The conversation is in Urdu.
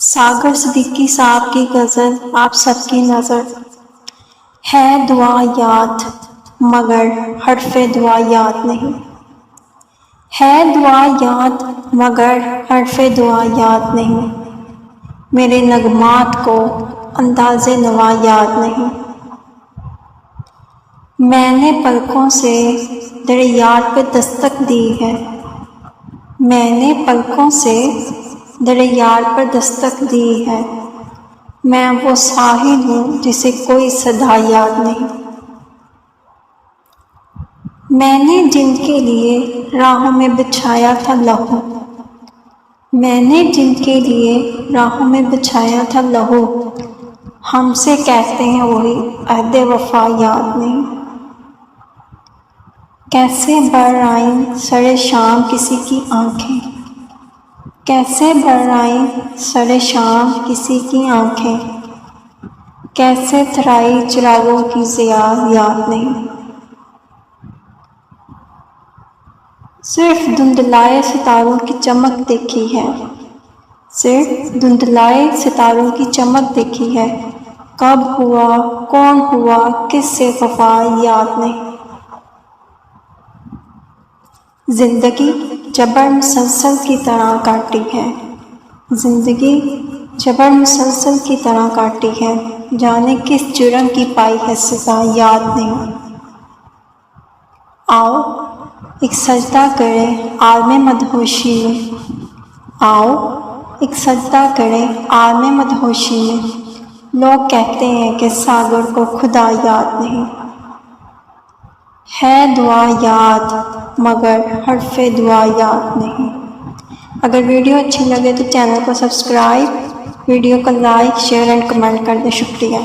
ساگر صدیقی صاحب کی غزل آپ سب کی نظر ہے دعا یاد مگر حرف دعا یاد نہیں، ہے دعا یاد مگر حرف دعا یاد نہیں، میرے نغمات کو انداز نوا یاد نہیں۔ میں نے پلکوں سے در یار پہ دستک دی ہے، میں نے پلکوں سے در یار پر دستک دی ہے، میں وہ ساحل ہوں جسے کوئی صدا یاد نہیں۔ میں نے جن کے لیے راہوں میں بچھایا تھا لہو، میں نے جن کے لیے راہوں میں بچھایا تھا لہو، ہم سے کہتے ہیں وہی عہد وفا یاد نہیں۔ کیسے بڑھ آئیں سر شام کسی کی آنکھیں، کیسے بڑھ آئیں سر شام کسی کی آنکھیں، کیسے تھرائی چراغوں کی ضیا یاد نہیں۔ صرف دھندلائے ستاروں کی چمک دیکھی ہے، صرف دھندلائے ستاروں کی چمک دیکھی ہے، کب ہوا کون ہوا کس سے وفا یاد نہیں۔ زندگی جبر مسلسل کی طرح کاٹی ہے، زندگی جبر مسلسل کی طرح کاٹی ہے، جانے کس جرم کی پائی ہے سزا یاد نہیں۔ آؤ ایک سجدہ کریں عالم مدہوشی میں، آؤ ایک سجدہ کریں عالم مدہوشی میں، لوگ کہتے ہیں کہ ساگر کو خدا یاد نہیں، ہے دعا یاد مگر حرف دعا یاد نہیں۔ اگر ویڈیو اچھی لگے تو چینل کو سبسکرائب، ویڈیو کو لائک شیئر اینڈ کمنٹ کر دیں۔ شکریہ۔